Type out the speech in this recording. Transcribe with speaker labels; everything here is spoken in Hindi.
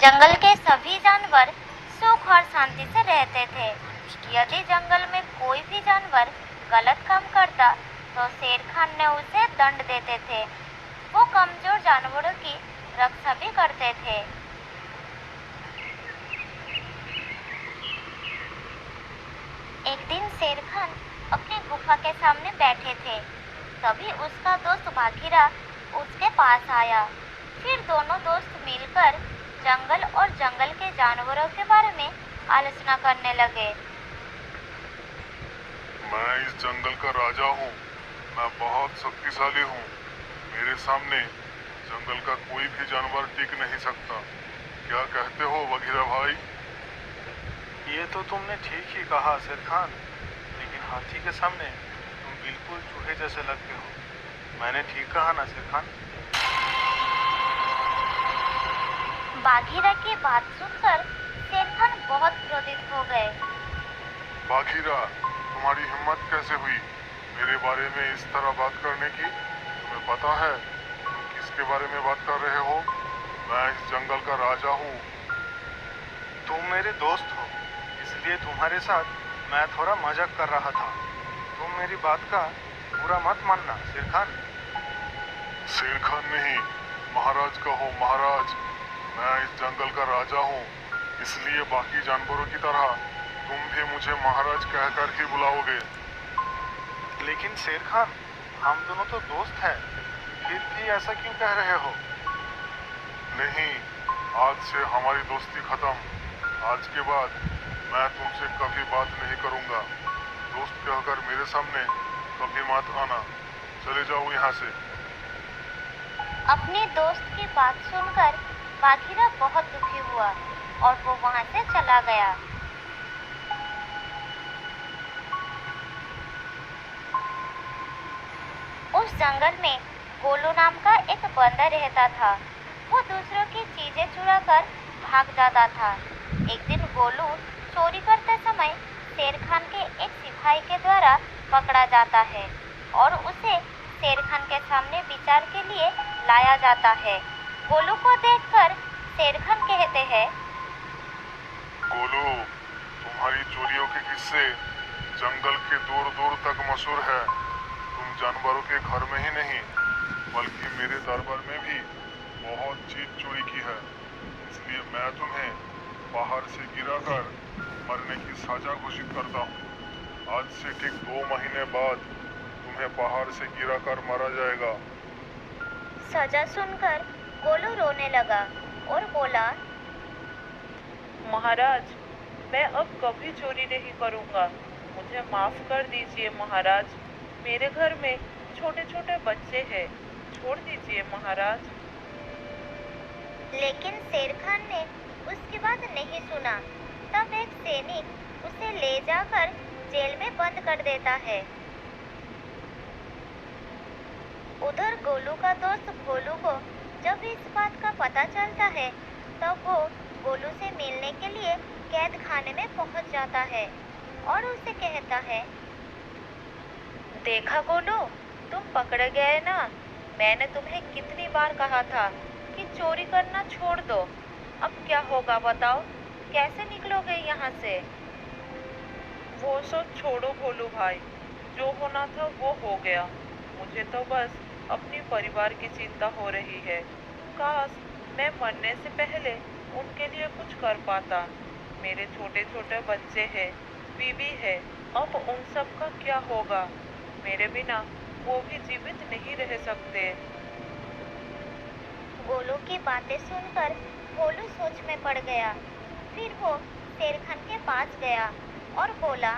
Speaker 1: जंगल के सभी जानवर सुख और शांति से रहते थे। यदि जंगल में कोई भी जानवर गलत काम करता तो शेर खान ने उसे दंड देते थे। वो कमजोर जानवरों की रक्षा भी करते थे। एक दिन शेर खान अपनी गुफा के सामने बैठे थे। तभी उसका दोस्त बाघीरा उसके पास आया। फिर दोनों दोस्त मिलकर जंगल और जंगल के जानवरों के बारे में आलोचना करने लगे।
Speaker 2: मैं इस जंगल का राजा हूँ। मैं बहुत शक्तिशाली हूँ। मेरे सामने जंगल का कोई भी जानवर टिक नहीं सकता। क्या कहते हो बघीरा भाई?
Speaker 3: ये तो तुमने ठीक ही कहा शेर खान, लेकिन हाथी के सामने तुम बिल्कुल चूहे जैसे लगते हो। मैंने ठीक कहा ना शेर खान?
Speaker 1: बाघीरा की बात सुनकर शेर खान बहुत क्रोधित हो गए।
Speaker 2: बाघीरा, तुम्हारी हिम्मत कैसे हुई मेरे बारे में इस तरह बात करने की? तुम्हें पता है तुम किसके बारे में बात कर रहे हो? मैं इस जंगल का राजा हूँ।
Speaker 3: तुम मेरे दोस्त हो, इसलिए तुम्हारे साथ मैं थोड़ा मजाक कर रहा था। तुम मेरी बात का बुरा मत मानना शेर खान।
Speaker 2: शेर खान नहीं, महाराज कहो महाराज। मैं इस जंगल का राजा हूँ, इसलिए बाकी जानवरों की तरह तुम भी मुझे महाराज कहकर ही बुलाओगे।
Speaker 3: लेकिन शेर खान, हम दोनों तो दोस्त हैं, फिर भी ऐसा क्यों कह रहे हो?
Speaker 2: नहीं, आज से हमारी दोस्ती खत्म। आज के बाद मैं तुमसे कभी बात नहीं करूंगा। दोस्त कहकर मेरे सामने कभी मत आना। चले जाओ यहाँ से।
Speaker 1: अपने दोस्त की बात सुनकर बाघीरा बहुत दुखी हुआ और वो वहां से चला गया। उस जंगल में गोलू नाम का एक बंदर रहता था। वो दूसरों की चीजें चुराकर भाग जाता था। एक दिन गोलू चोरी करते समय शेर खान के एक सिपाही के द्वारा पकड़ा जाता है और उसे शेर खान के सामने विचार के लिए लाया जाता है। गोलू को देखकर शेर खान कहते हैं,
Speaker 2: गोलू, तुम्हारी चोरियों के किस्से जंगल के दूर दूर तक मशहूर है। तुम जानवरों के घर में ही नहीं बल्कि मेरे दरबार में भी बहुत चीज चोरी की है। इसलिए मैं तुम्हें पहाड़ से गिराकर मरने की सजा घोषित करता हूँ। आज से ठीक 2 महीने बाद तुम्हें पहाड़ से गिराकर मारा जाएगा।
Speaker 1: सजा सुनकर गोलू रोने लगा और बोला,
Speaker 4: महाराज, मैं अब कभी चोरी नहीं करूंगा। मुझे माफ कर दीजिए महाराज। मेरे घर में छोटे छोटे बच्चे हैं, छोड़ दीजिए महाराज।
Speaker 1: लेकिन शेर खान ने उसकी बात नहीं सुना। तब एक सैनिक उसे ले जाकर जेल में बंद कर देता है। उधर गोलू का दोस्त भोलू को जब इस बात का पता चलता है तब वो गोलू से मिलने के लिए कैद खाने में पहुंच जाता है और उसे कहता है,
Speaker 4: देखा गोलू, तुम पकड़े गए ना। मैंने तुम्हें कितनी बार कहा था कि चोरी करना छोड़ दो। अब क्या होगा बताओ? कैसे निकलोगे यहाँ से? वो सब छोड़ो भोलू भाई, जो होना था वो हो गया। मुझे तो बस अपनी परिवार की चिंता हो रही है। काश मैं मरने से पहले उनके लिए कुछ कर पाता। मेरे छोटे छोटे बच्चे हैं, बीवी है, अब उन सब का क्या होगा? मेरे बिना वो भी जीवित नहीं रह सकते।
Speaker 1: गोलू की बातें सुनकर भोलू सोच में पड़ गया। फिर वो शेर खान के पास गया और बोला,